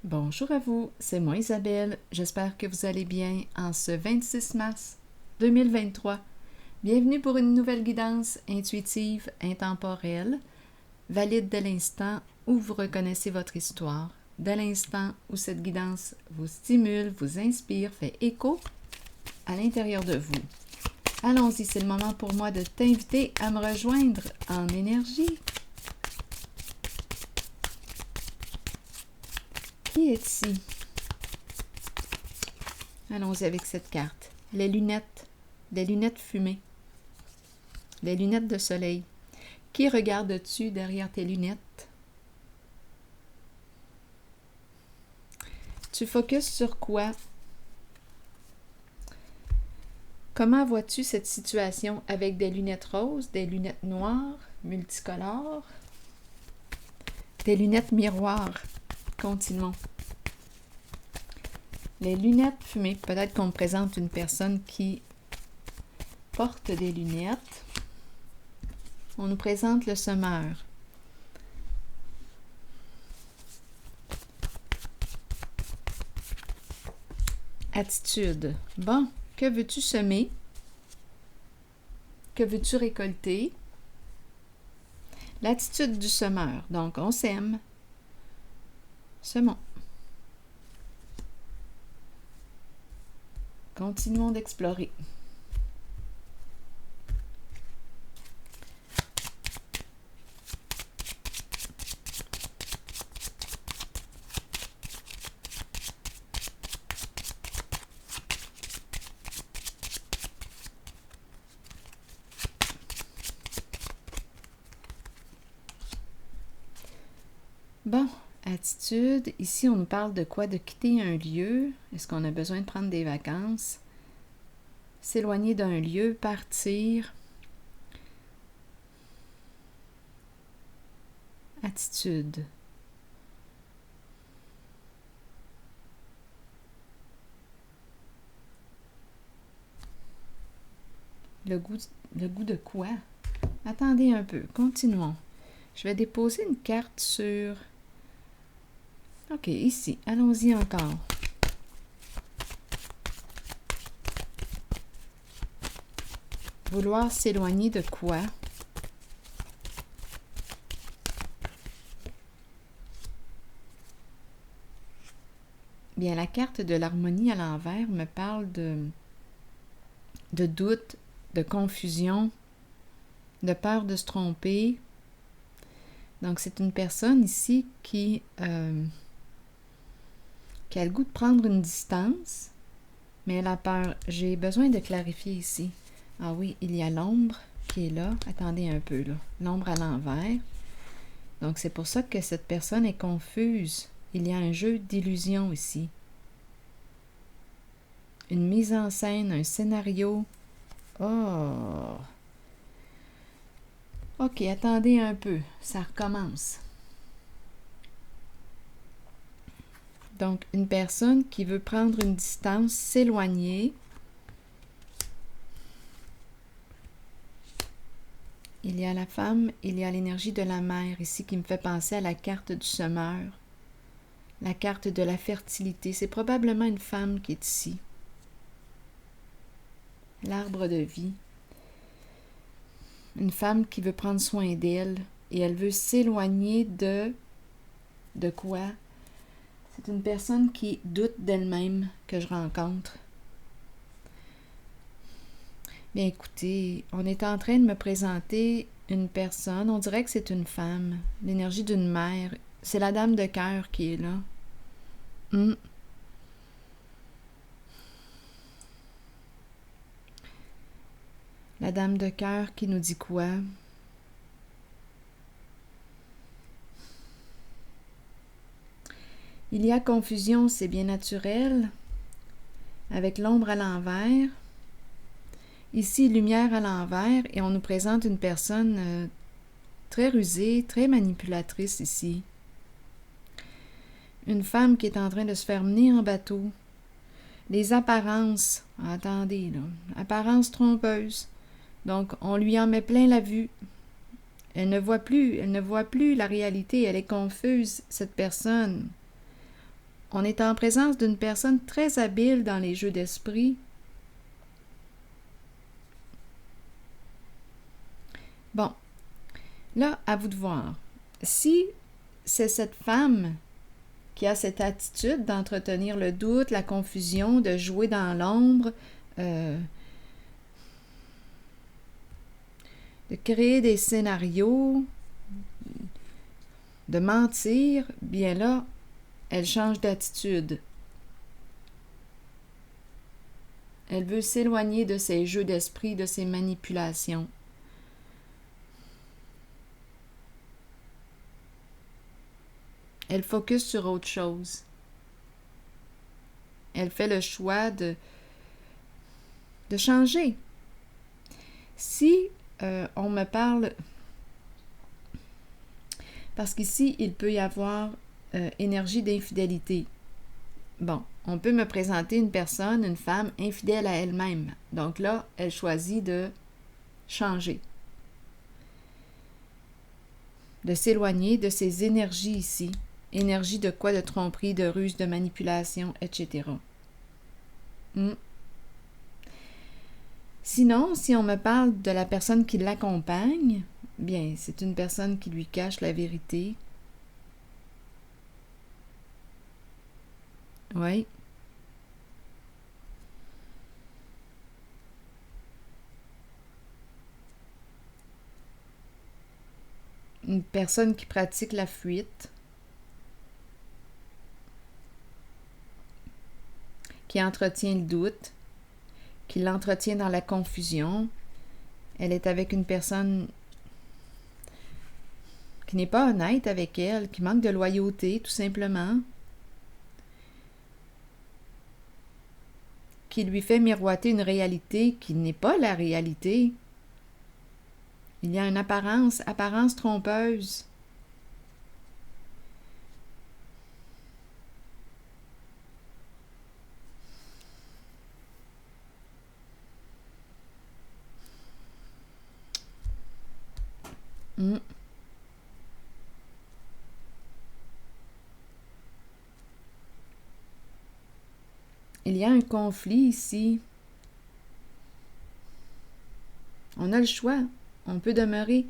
Bonjour à vous, c'est moi Isabelle. J'espère que vous allez bien en ce 26 mars 2023. Bienvenue pour une nouvelle guidance intuitive, intemporelle, valide de l'instant où vous reconnaissez votre histoire, de l'instant où cette guidance vous stimule, vous inspire, fait écho à l'intérieur de vous. Allons-y, c'est le moment pour moi de t'inviter à me rejoindre en énergie. Qui est ici? Allons-y avec cette carte. Les lunettes fumées, les lunettes de soleil. Qui regarde-tu derrière tes lunettes? Tu focuses sur quoi? Comment vois-tu cette situation avec des lunettes roses, des lunettes noires, multicolores, des lunettes miroirs? Continuons. Les lunettes fumées, peut-être qu'on me présente une personne qui porte des lunettes. On nous présente le semeur. Attitude. Bon, que veux-tu semer? Que veux-tu récolter? L'attitude du semeur. Donc, on sème. Semons. Continuons d'explorer. Bon, attitude. Ici, on nous parle de quoi? De quitter un lieu. Est-ce qu'on a besoin de prendre des vacances? S'éloigner d'un lieu, partir. Attitude. Le goût de quoi? Attendez un peu, continuons. Je vais déposer une carte sur... OK, ici, allons-y encore. Vouloir s'éloigner de quoi? Bien, la carte de l'harmonie à l'envers me parle de doute, de confusion, de peur de se tromper. Donc, c'est une personne ici qui a le goût de prendre une distance, mais elle a peur. J'ai besoin de clarifier ici. Ah oui, il y a l'ombre qui est là. Attendez un peu, là. L'ombre à l'envers. Donc, c'est pour ça que cette personne est confuse. Il y a un jeu d'illusion ici. Une mise en scène, un scénario. Oh! OK, attendez un peu. Ça recommence. Donc, une personne qui veut prendre une distance, s'éloigner. Il y a la femme, il y a l'énergie de la mère ici qui me fait penser à la carte du semeur, la carte de la fertilité. C'est probablement une femme qui est ici. L'arbre de vie. Une femme qui veut prendre soin d'elle et elle veut s'éloigner de quoi? C'est une personne qui doute d'elle-même que je rencontre. Bien écoutez, on est en train de me présenter une personne, on dirait que c'est une femme, l'énergie d'une mère. C'est la dame de cœur qui est là. La dame de cœur qui nous dit quoi? Il y a confusion, c'est bien naturel, avec l'ombre à l'envers. Ici, lumière à l'envers, et on nous présente une personne très rusée, très manipulatrice ici. Une femme qui est en train de se faire mener en bateau. Les apparences, attendez là, apparences trompeuses. Donc, on lui en met plein la vue. Elle ne voit plus la réalité, elle est confuse, cette personne. on est en présence d'une personne très habile dans les jeux d'esprit. Bon, là, à vous de voir. Si c'est cette femme qui a cette attitude d'entretenir le doute, la confusion, de jouer dans l'ombre, de créer des scénarios, de mentir, bien là, elle change d'attitude. Elle veut s'éloigner de ces jeux d'esprit, de ces manipulations. Elle focus sur autre chose. Elle fait le choix de changer. Si on me parle, parce qu'ici, il peut y avoir énergie d'infidélité. Bon, on peut me présenter une personne, une femme infidèle à elle-même. Donc là, elle choisit de changer, de s'éloigner de ces énergies ici. Énergie de quoi? De tromperie, de ruse, de manipulation, etc. Sinon, si on me parle de la personne qui l'accompagne, bien, c'est une personne qui lui cache la vérité. Oui. Une personne qui pratique la fuite, qui entretient le doute, qui l'entretient dans la confusion. Elle est avec une personne qui n'est pas honnête avec elle, qui manque de loyauté, tout simplement, qui lui fait miroiter une réalité qui n'est pas la réalité. Il y a une apparence trompeuse. Il y a un conflit ici. On a le choix. On peut demeurer,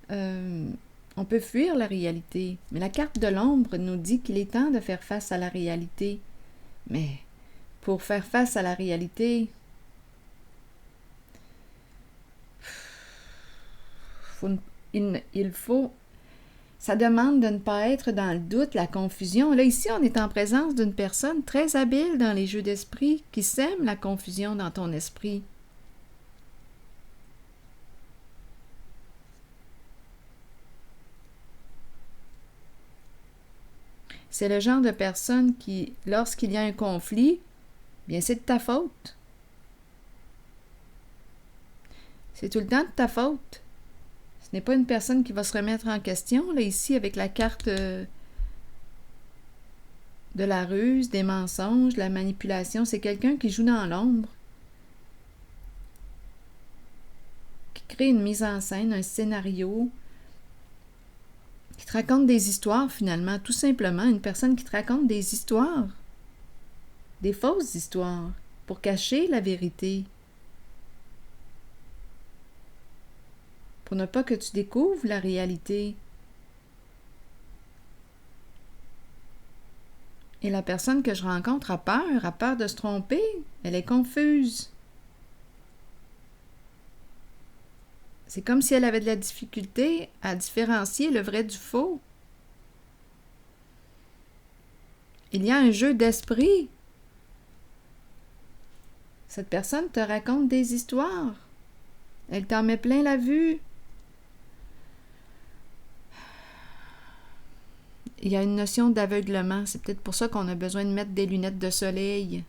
on peut fuir la réalité. Mais la carte de l'ombre nous dit qu'il est temps de faire face à la réalité. Mais pour faire face à la réalité, il faut, ça demande de ne pas être dans le doute, la confusion. Là, ici, on est en présence d'une personne très habile dans les jeux d'esprit qui sème la confusion dans ton esprit. C'est le genre de personne qui, lorsqu'il y a un conflit, bien, c'est de ta faute. C'est tout le temps de ta faute. Ce n'est pas une personne qui va se remettre en question, là, ici, avec la carte de la ruse, des mensonges, de la manipulation. C'est quelqu'un qui joue dans l'ombre, qui crée une mise en scène, un scénario, qui te raconte des histoires, finalement, tout simplement. Une personne qui te raconte des histoires, des fausses histoires, pour cacher la vérité. Pour ne pas que tu découvres la réalité. Et la personne que je rencontre a peur de se tromper. Elle est confuse. C'est comme si elle avait de la difficulté à différencier le vrai du faux. Il y a un jeu d'esprit. Cette personne te raconte des histoires. Elle t'en met plein la vue. Il y a une notion d'aveuglement. C'est peut-être pour ça qu'on a besoin de mettre des lunettes de soleil.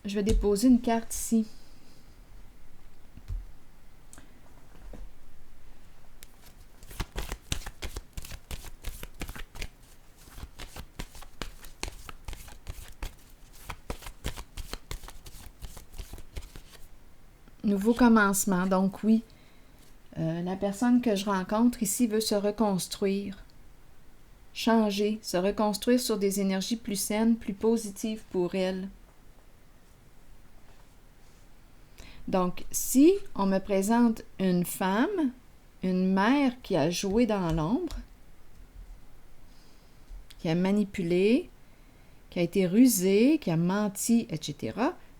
Je vais déposer une carte ici. Nouveau commencement. Donc oui, la personne que je rencontre ici veut se reconstruire, changer, se reconstruire sur des énergies plus saines, plus positives pour elle. Donc, si on me présente une femme, une mère qui a joué dans l'ombre, qui a manipulé, qui a été rusée, qui a menti, etc.,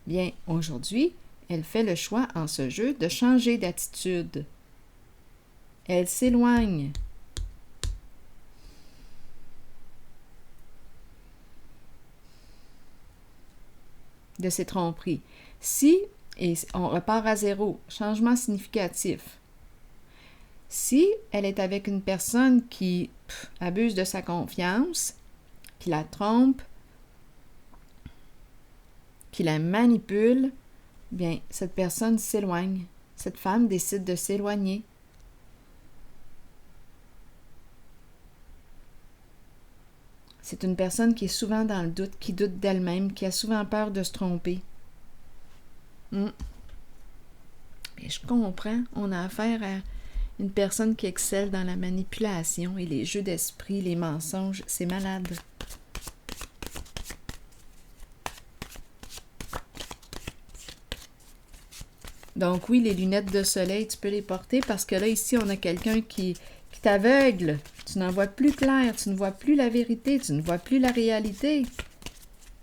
bien, aujourd'hui, elle fait le choix en ce jeu de changer d'attitude. Elle s'éloigne. De ses tromperies. Si, et on repart à zéro, changement significatif. Si elle est avec une personne qui abuse de sa confiance, qui la trompe, qui la manipule, bien, cette personne s'éloigne. Cette femme décide de s'éloigner. C'est une personne qui est souvent dans le doute, qui doute d'elle-même, qui a souvent peur de se tromper. Et je comprends, on a affaire à une personne qui excelle dans la manipulation et les jeux d'esprit, les mensonges, c'est malade. Donc oui, les lunettes de soleil, tu peux les porter parce que là, ici, on a quelqu'un qui t'aveugle. Tu n'en vois plus clair, tu ne vois plus la vérité, tu ne vois plus la réalité.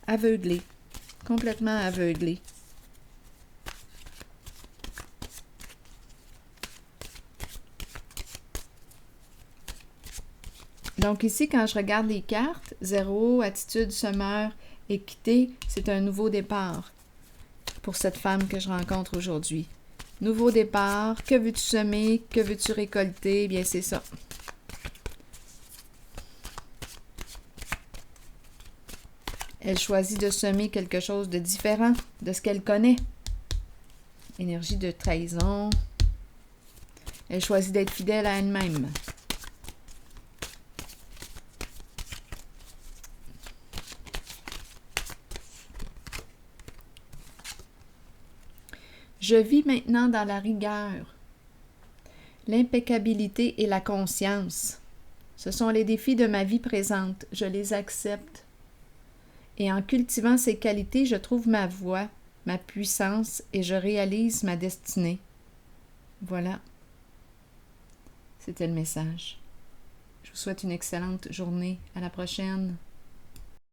Aveuglé, complètement aveuglé. Donc ici, quand je regarde les cartes, zéro, attitude, semeur, équité, c'est un nouveau départ pour cette femme que je rencontre aujourd'hui. Nouveau départ, que veux-tu semer, que veux-tu récolter? Eh bien, c'est ça. Elle choisit de semer quelque chose de différent de ce qu'elle connaît. Énergie de trahison. Elle choisit d'être fidèle à elle-même. Je vis maintenant dans la rigueur, l'impeccabilité et la conscience. Ce sont les défis de ma vie présente. Je les accepte. Et en cultivant ces qualités, je trouve ma voie, ma puissance et je réalise ma destinée. Voilà. C'était le message. Je vous souhaite une excellente journée. À la prochaine.